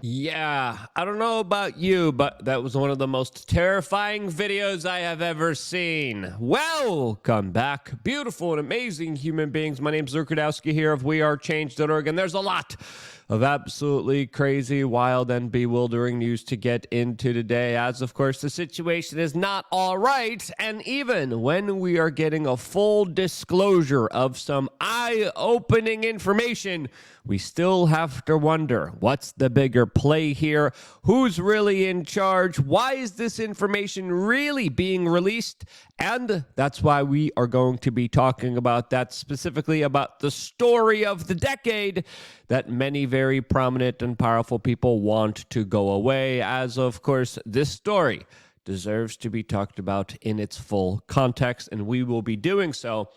Yeah, I don't know about you, but that was one of the most terrifying videos I have ever seen. Welcome back, beautiful and amazing human beings. My name's Luke Rudowski here of WeAreChangeDotShop, and there's a lot of absolutely crazy, wild, and bewildering news to get into today, as of course the situation is not all right, and even when we are getting a full disclosure of some eye-opening information, we still have to wonder, what's the bigger play here? Who's really in charge? Why is this information really being released? And that's why we are going to be talking about that, specifically about the story of the decade that many very prominent and powerful people want to go away, as of course this story deserves to be talked about in its full context, and we will be doing so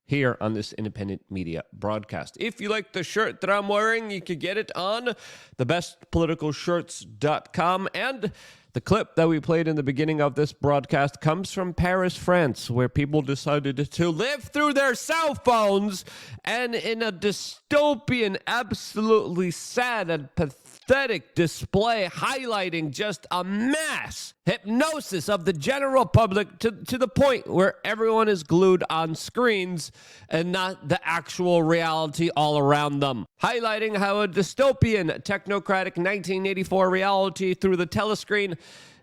here on this independent media broadcast. If you like the shirt that I'm wearing, you can get it on thebestpoliticalshirts.com. And the clip that we played in the beginning of this broadcast comes from Paris, France, where people decided to live through their cell phones, and in a dystopian, absolutely sad and pathetic display highlighting just a mass hypnosis of the general public to the point where everyone is glued on screens and not the actual reality all around them. Highlighting how a dystopian, technocratic 1984 reality through the telescreen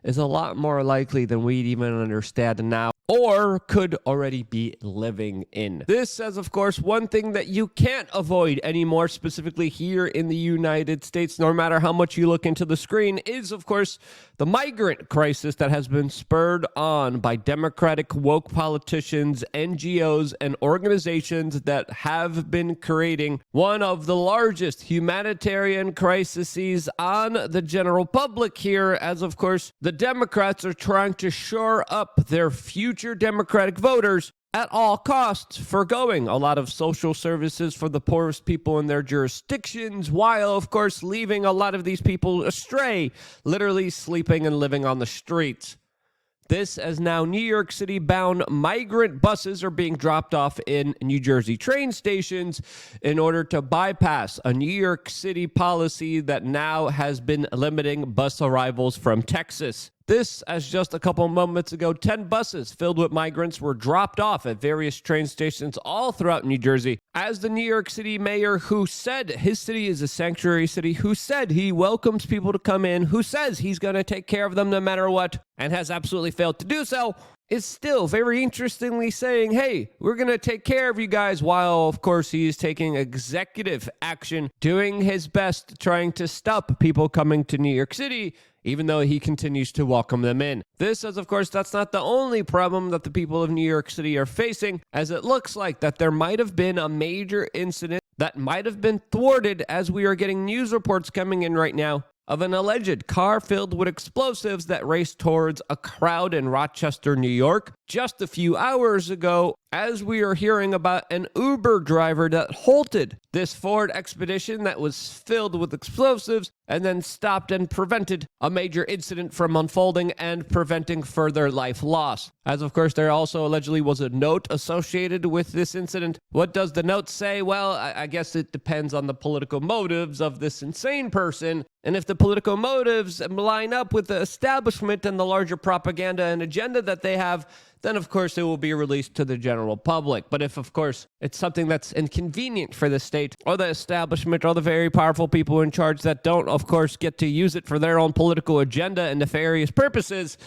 is a lot more likely than we'd even understand now, or could already be living in. This says, of course, one thing that you can't avoid anymore, specifically here in the United States, no matter how much you look into the screen, is, of course, the migrant crisis that has been spurred on by democratic woke politicians, NGOs, and organizations that have been creating one of the largest humanitarian crises on the general public here, as, of course, the Democrats are trying to shore up their future Democratic voters at all costs, forgoing a lot of social services for the poorest people in their jurisdictions, while, of course, leaving a lot of these people astray, literally sleeping and living on the streets. This as now New York City-bound migrant buses are being dropped off in New Jersey train stations in order to bypass a New York City policy that now has been limiting bus arrivals from Texas. This, as just a couple moments ago, 10 buses filled with migrants were dropped off at various train stations all throughout New Jersey, as the New York City mayor, who said his city is a sanctuary city, who said he welcomes people to come in, who says he's going to take care of them no matter what, and has absolutely failed to do so, is still very interestingly saying, hey, we're going to take care of you guys, while, of course, he is taking executive action, doing his best, trying to stop people coming to New York City, even though he continues to welcome them in. This is, of course, that's not the only problem that the people of New York City are facing, as it looks like that there might have been a major incident that might have been thwarted, as we are getting news reports coming in right now of an alleged car filled with explosives that raced towards a crowd in Rochester, New York, just a few hours ago, as we are hearing about an Uber driver that halted this Ford Expedition that was filled with explosives and then stopped and prevented a major incident from unfolding and preventing further life loss. As of course, there also allegedly was a note associated with this incident. What does the note say? Well, I guess it depends on the political motives of this insane person. And if the political motives line up with the establishment and the larger propaganda and agenda that they have, then of course it will be released to the general public. But if, of course, it's something that's inconvenient for the state or the establishment or the very powerful people in charge that don't, of course, get to use it for their own political agenda and nefarious purposes,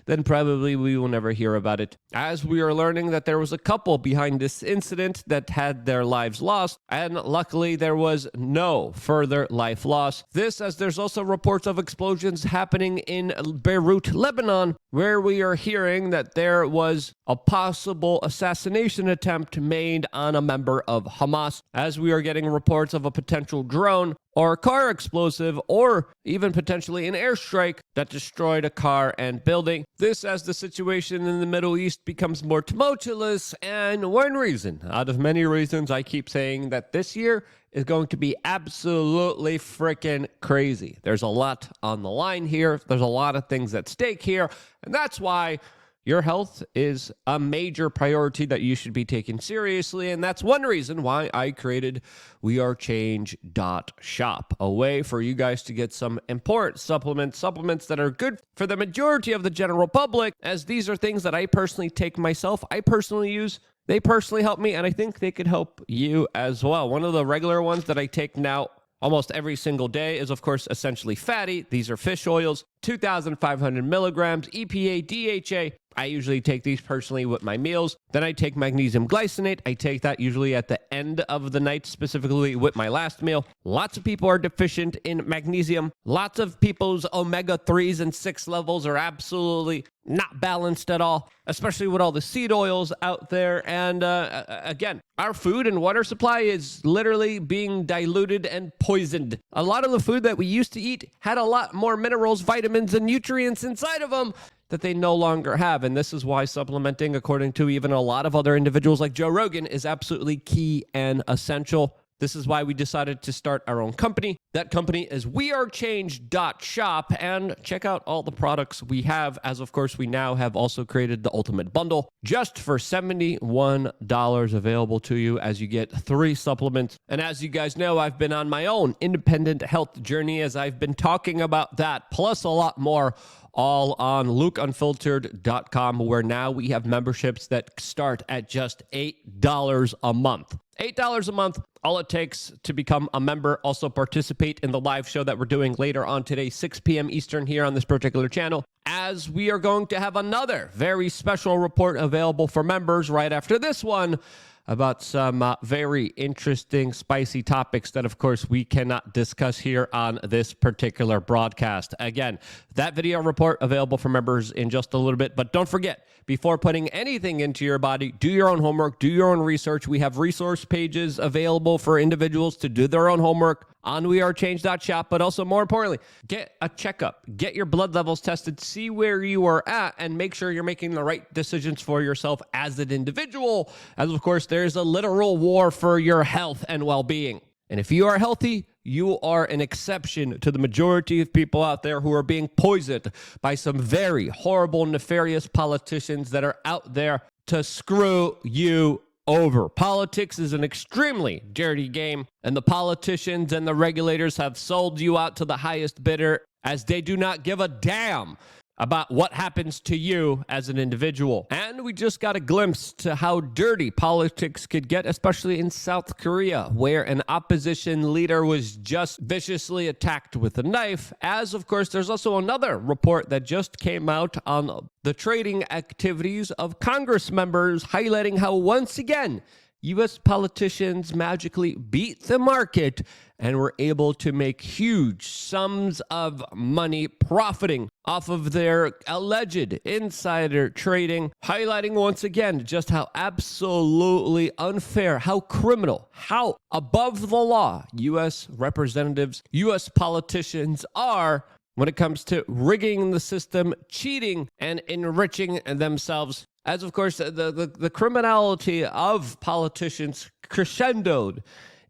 then probably we will never hear about it. As we are learning that there was a couple behind this incident that had their lives lost, and luckily there was no further life loss. This, as there's also reports of explosions happening in Beirut, Lebanon, where we are hearing that there was a possible assassination attempt made on a member of Hamas, as we are getting reports of a potential drone or a car explosive, or even potentially an airstrike that destroyed a car and building. This as the situation in the Middle East becomes more tumultuous, and one reason, out of many reasons, I keep saying that this year is going to be absolutely freaking crazy. There's a lot on the line here. There's a lot of things at stake here, and that's why Your health is a major priority that you should be taking seriously, and that's one reason why I created WeAreChange.Shop, a way for you guys to get some important supplements that are good for the majority of the general public, as these are things that I personally take myself, I personally use, they personally help me, and I think they could help you as well. One of the regular ones that I take now almost every single day is, of course, essentially fatty. These are fish oils, 2,500 milligrams, EPA, DHA. I usually take these personally with my meals. Then I take magnesium glycinate. I take that usually at the end of the night, specifically with my last meal. Lots of people are deficient in magnesium. Lots of people's omega-3s and 6 levels are absolutely not balanced at all, especially with all the seed oils out there. And again, our food and water supply is literally being diluted and poisoned. A lot of the food that we used to eat had a lot more minerals, vitamins, and nutrients inside of them that they no longer have. And this is why supplementing, according to even a lot of other individuals like Joe Rogan, is absolutely key and essential. This is why we decided to start our own company. That company is WeAreChange.Shop, and check out all the products we have, as of course we now have also created the Ultimate Bundle just for $71 available to you, as you get 3 supplements. And as you guys know, I've been on my own independent health journey, as I've been talking about that, plus a lot more, all on LukeUnfiltered.com, where now we have memberships that start at just $8 a month. $8 a month, all it takes to become a member. Also participate in the live show that we're doing later on today, 6 p.m. Eastern, here on this particular channel, as we are going to have another very special report available for members right after this one, about some very interesting, spicy topics that, of course, we cannot discuss here on this particular broadcast. Again, that video report available for members in just a little bit. But don't forget, before putting anything into your body, do your own homework, do your own research. We have resource pages available for individuals to do their own homework on WeAreChange.Shop, but also, more importantly, get a checkup, get your blood levels tested, see where you are at, and make sure you're making the right decisions for yourself as an individual, as of course there's a literal war for your health and well-being. And if you are healthy, you are an exception to the majority of people out there who are being poisoned by some very horrible, nefarious politicians that are out there to screw you over. Politics is an extremely dirty game, and the politicians and the regulators have sold you out to the highest bidder, as they do not give a damn about what happens to you as an individual. And we just got a glimpse to how dirty politics could get, especially in South Korea, where an opposition leader was just viciously attacked with a knife. As of course, there's also another report that just came out on the trading activities of Congress members, highlighting how once again U.S. politicians magically beat the market and were able to make huge sums of money profiting off of their alleged insider trading, highlighting once again just how absolutely unfair, how criminal, how above the law U.S. representatives, U.S. politicians are when it comes to rigging the system, cheating, and enriching themselves. As of course, the criminality of politicians crescendoed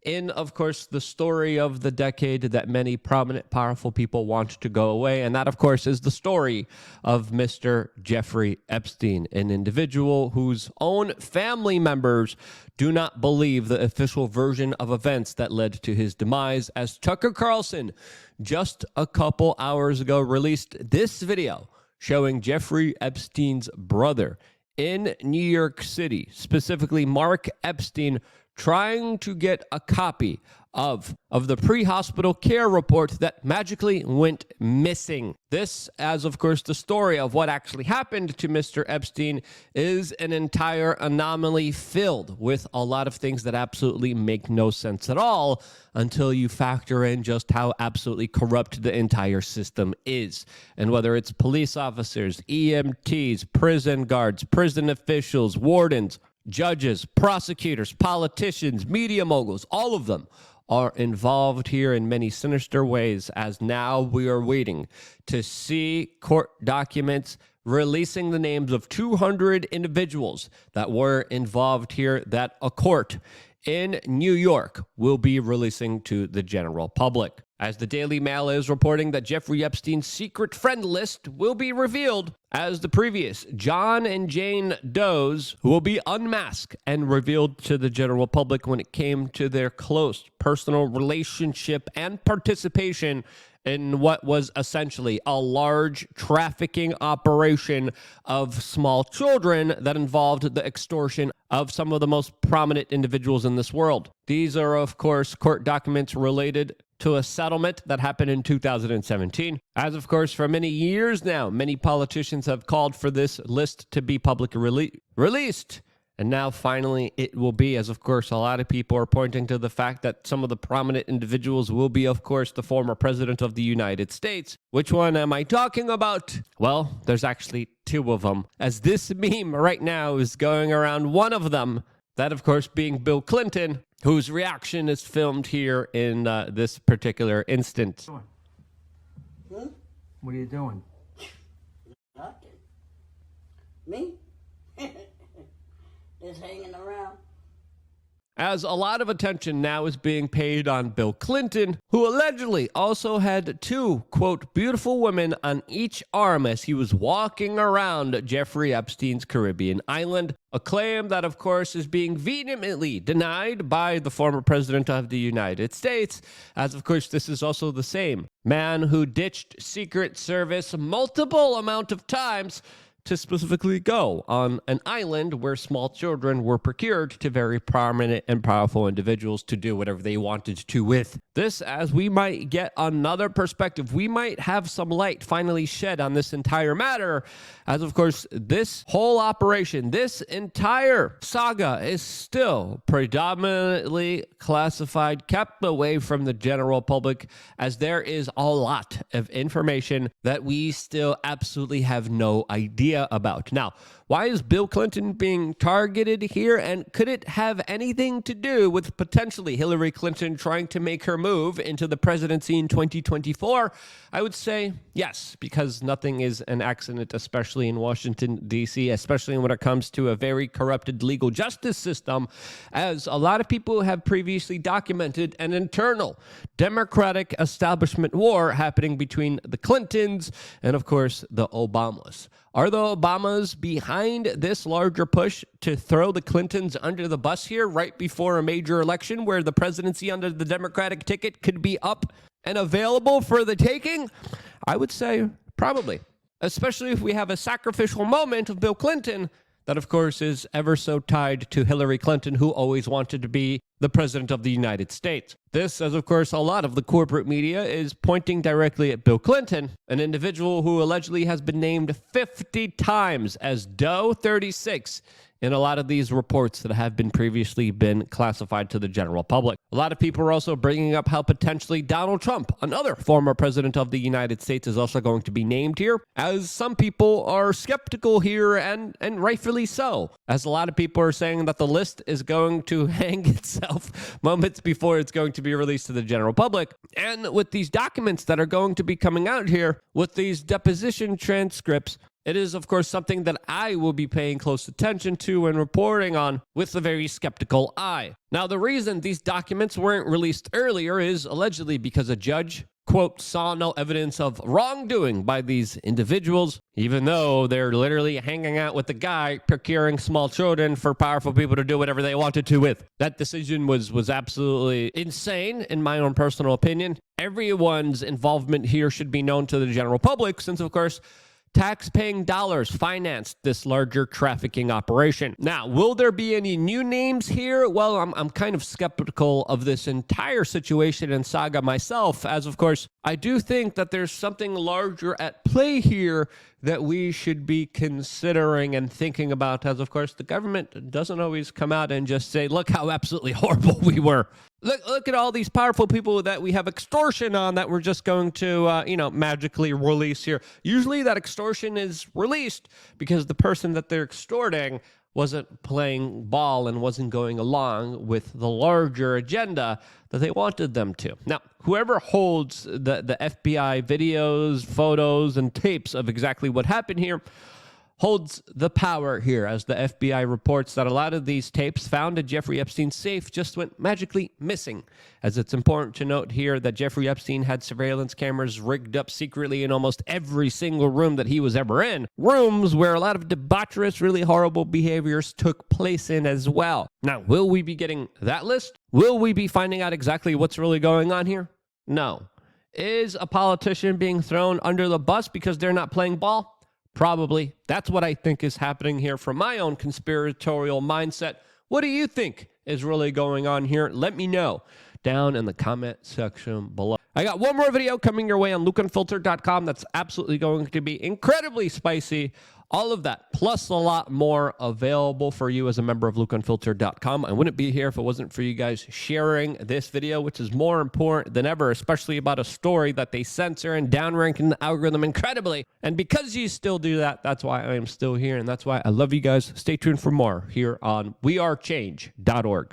in, of course, the story of the decade that many prominent, powerful people want to go away. And that, of course, is the story of Mr. Jeffrey Epstein, an individual whose own family members do not believe the official version of events that led to his demise, as Tucker Carlson just a couple hours ago released this video showing Jeffrey Epstein's brother in New York City, specifically Mark Epstein, trying to get a copy of the pre-hospital care report that magically went missing. This, as of course the story of what actually happened to Mr. Epstein, is an entire anomaly filled with a lot of things that absolutely make no sense at all until you factor in just how absolutely corrupt the entire system is. And whether it's police officers, EMTs, prison guards, prison officials, wardens, judges, prosecutors, politicians, media moguls, all of them are involved here in many sinister ways, as now we are waiting to see court documents releasing the names of 200 individuals that were involved here that a court in New York will be releasing to the general public. as the Daily Mail is reporting that Jeffrey Epstein's secret friend list will be revealed as the previous John and Jane Does will be unmasked and revealed to the general public when it came to their close personal relationship and participation in what was essentially a large trafficking operation of small children that involved the extortion of some of the most prominent individuals in this world. These are, of course, court documents related to a settlement that happened in 2017. As, of course, for many years now, many politicians have called for this list to be publicly released. And now, finally, it will be, as, of course, a lot of people are pointing to the fact that some of the prominent individuals will be, of course, the former president of the United States. Which one am I talking about? Well, there's actually two of them, as this meme right now is going around one of them, that, of course, being Bill Clinton, whose reaction is filmed here in this particular instance. What are you doing? Nothing. Me? Just hanging around. As a lot of attention now is being paid on Bill Clinton, who allegedly also had two, quote, beautiful women on each arm as he was walking around Jeffrey Epstein's Caribbean island, a claim that, of course, is being vehemently denied by the former president of the United States, as, of course, this is also the same man who ditched Secret Service multiple amount of times to specifically go on an island where small children were procured to very prominent and powerful individuals to do whatever they wanted to with. This, as we might get another perspective, we might have some light finally shed on this entire matter, as of course this whole operation, this entire saga is still predominantly classified, kept away from the general public, as there is a lot of information that we still absolutely have no idea about. Now, why is Bill Clinton being targeted here? And could it have anything to do with potentially Hillary Clinton trying to make her move into the presidency in 2024? I would say yes, because nothing is an accident, especially in Washington, D.C., especially when it comes to a very corrupted legal justice system, as a lot of people have previously documented an internal Democratic establishment war happening between the Clintons and, of course, the Obamas. Are the Obamas behind this larger push to throw the Clintons under the bus here right before a major election where the presidency under the Democratic ticket could be up and available for the taking? I would say probably, especially if we have a sacrificial moment of Bill Clinton that, of course, is ever so tied to Hillary Clinton, who always wanted to be the president of the United States. This, as of course a lot of the corporate media, is pointing directly at Bill Clinton, an individual who allegedly has been named 50 times as Doe 36 in a lot of these reports that have been previously been classified to the general public. A lot of people are also bringing up how potentially Donald Trump, another former president of the United States, is also going to be named here, as some people are skeptical here, and rightfully so, as a lot of people are saying that the list is going to hang itself moments before it's going to be released to the general public. And with these documents that are going to be coming out here, with these deposition transcripts, it is, of course, something that I will be paying close attention to and reporting on with a very skeptical eye. Now, the reason these documents weren't released earlier is allegedly because a judge, quote, saw no evidence of wrongdoing by these individuals, even though they're literally hanging out with the guy procuring small children for powerful people to do whatever they wanted to with. That decision was absolutely insane, in my own personal opinion. Everyone's involvement here should be known to the general public, since, of course, tax-paying dollars financed this larger trafficking operation. Now, will there be any new names here? Well, I'm kind of skeptical of this entire situation and saga myself, as of course, I do think that there's something larger at play here that we should be considering and thinking about, as of course the government doesn't always come out and just say, look how absolutely horrible we were. Look at all these powerful people that we have extortion on that we're just going to, magically release here. Usually that extortion is released because the person that they're extorting wasn't playing ball and wasn't going along with the larger agenda that they wanted them to. Now, whoever holds the FBI videos, photos, and tapes of exactly what happened here, holds the power here, as the FBI reports that a lot of these tapes found in Jeffrey Epstein's safe just went magically missing. As it's important to note here that Jeffrey Epstein had surveillance cameras rigged up secretly in almost every single room that he was ever in. Rooms where a lot of debaucherous, really horrible behaviors took place in as well. Now, will we be getting that list? Will we be finding out exactly what's really going on here? No. Is a politician being thrown under the bus because they're not playing ball? Probably. That's what I think is happening here from my own conspiratorial mindset. What do you think is really going on here? Let me know down in the comment section below. I got one more video coming your way on LukeUnfiltered.com that's absolutely going to be incredibly spicy. All of that, plus a lot more available for you as a member of LukeUnfiltered.com. I wouldn't be here if it wasn't for you guys sharing this video, which is more important than ever, especially about a story that they censor and downrank in the algorithm incredibly. And because you still do that, that's why I am still here, and that's why I love you guys. Stay tuned for more here on WeAreChange.org.